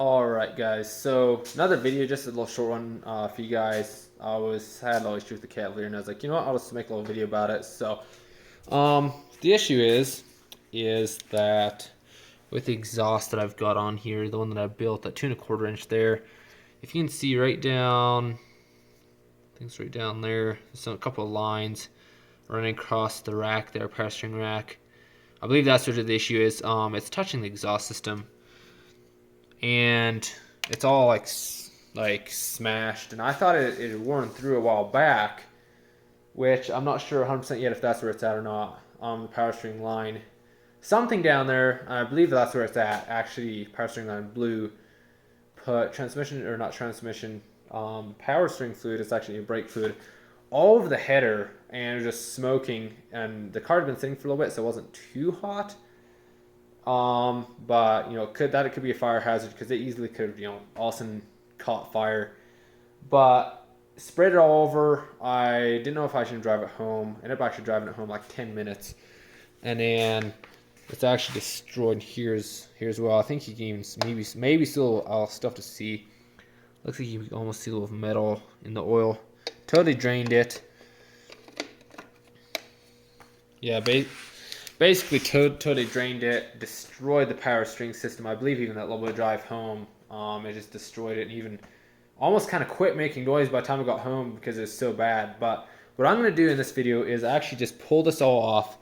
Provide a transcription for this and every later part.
Alright guys, so another video, just a little short one for you guys. Had a little issue with the Cavalier and I was like, you know what, I'll just make a little video about it. So the issue is that with the exhaust that I've got on here, the one that I built, that 2¼ inch there, if you can see right down, I think it's right down there, there's a couple of lines running across the rack there, power string rack. I believe that's what the issue is. It's touching the exhaust system, and it's all like smashed. And I thought it had worn through a while back, which I'm not sure 100% yet if that's where it's at or not. The power string line, something down there. I believe that's where it's at. Actually, power string line blue. Put transmission or not transmission. Power string fluid. It's actually a brake fluid all over the header, and it was just smoking. And the car had been sitting for a little bit, so it wasn't too hot. But it could be a fire hazard because it easily could have, all of a sudden caught fire. But sprayed it all over. I didn't know if I should drive it home. Ended up actually driving it home like 10 minutes, and then it's actually destroyed here as well. I think you can even maybe still stuff to see. Looks like you can almost see a little metal in the oil. Totally drained it. Yeah, basically totally drained it, destroyed the power string system. I believe even that little bit of drive home, it just destroyed it, and even almost kind of quit making noise by the time I got home because it was so bad. But what I'm going to do in this video is actually just pull this all off.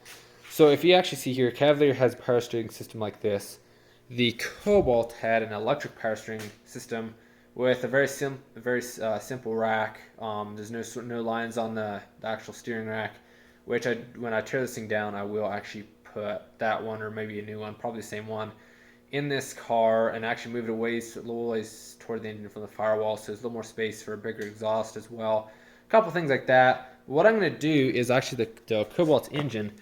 So if you actually see here, Cavalier has a power steering system like this. The Cobalt had an electric power steering system with a very simple rack. There's no lines on the actual steering rack, which when I tear this thing down, I will actually put that one or maybe a new one, probably the same one, in this car and actually move it away a little ways toward the engine from the firewall, so there's a little more space for a bigger exhaust as well. A couple things like that. What I'm going to do is actually the Cobalt engine.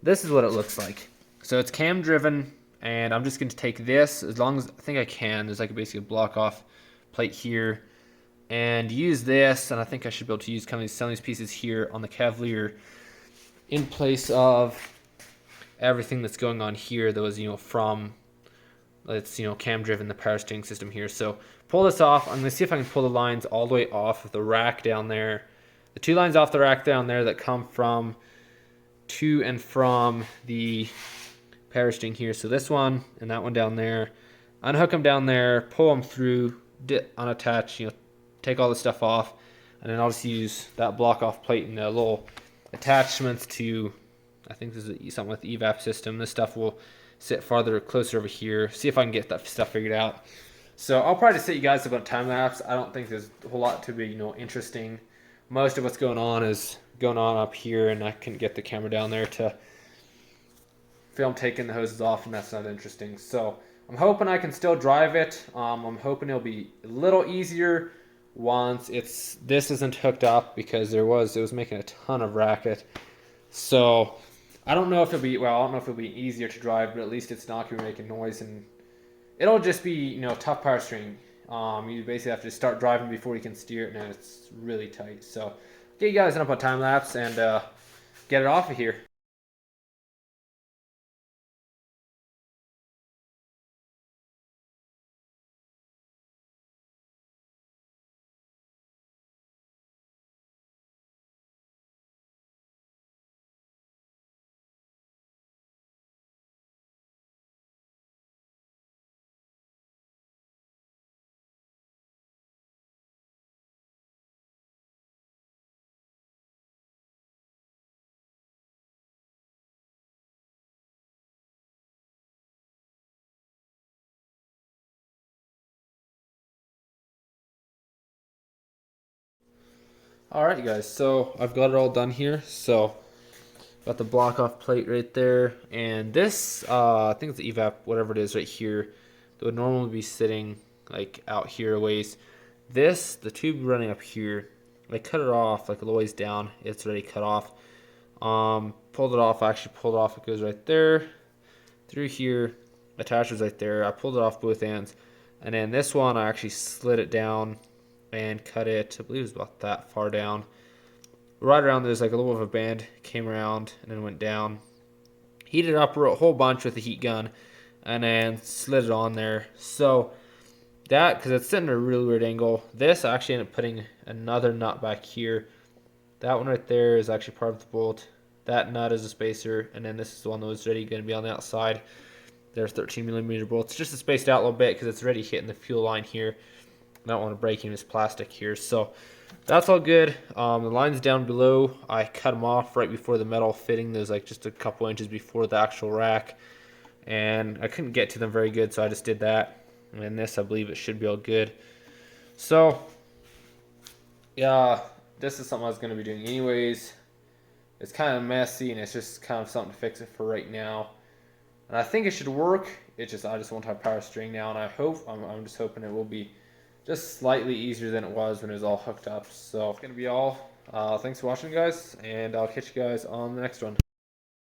This is what it looks like. So it's cam driven, and I'm just going to take this, as long as I think I can. There's like basically a block off plate here, and use this, and I think I should be able to use some of these pieces here on the Cavalier in place of everything that's going on here that was from it's cam driven, the power steering system here. So pull this off. I'm going to see if I can pull the lines all the way off of the rack down there, the two lines off the rack down there that come from to and from the power steering here. So this one and that one down there, unhook them down there, pull them through, unattach, take all the stuff off, and then I'll just use that block off plate and the little attachments to, I think this is something with the evap system. This stuff will sit farther closer over here. See if I can get that stuff figured out. So I'll probably just set you guys up on time lapse. I don't think there's a whole lot to be interesting. Most of what's going on is going on up here, and I couldn't get the camera down there to film taking the hoses off, and that's not interesting. So I'm hoping I can still drive it. I'm hoping it'll be a little easier once this isn't hooked up, because it was making a ton of racket. So I don't know if it'll be easier to drive, but at least it's not going to be making noise, and it'll just be tough power steering. You basically have to start driving before you can steer it, and it's really tight. So get you guys up on time lapse and get it off of here. Alright, you guys, so I've got it all done here. So got the block off plate right there, and this I think it's the evap, whatever it is right here, that would normally be sitting like out here a ways. The tube running up here, I cut it off like a little ways down. It's already cut off. Pulled it off. I actually pulled it off. It goes right there through here. Attacher's right there. I pulled it off both ends, and then this one I actually slid it down and cut it. I believe it was about that far down. Right around there's like a little bit of a band, came around and then went down. Heated up a whole bunch with the heat gun, and then slid it on there. So that, because it's sitting at a really weird angle. This, I actually ended up putting another nut back here. That one right there is actually part of the bolt. That nut is a spacer, and then this is the one that was already going to be on the outside. There's 13mm bolts, just spaced out a little bit because it's already hitting the fuel line here. I don't want to break any of this plastic here, so that's all good. The lines down below, I cut them off right before the metal fitting. There's like just a couple inches before the actual rack, and I couldn't get to them very good, so I just did that. And this, I believe it should be all good. So, yeah, this is something I was going to be doing anyways. It's kind of messy, and it's just kind of something to fix it for right now. And I think it should work. I just won't have power steering now, and I'm just hoping it will be just slightly easier than it was when it was all hooked up. So it's gonna be all. Thanks for watching, guys, and I'll catch you guys on the next one.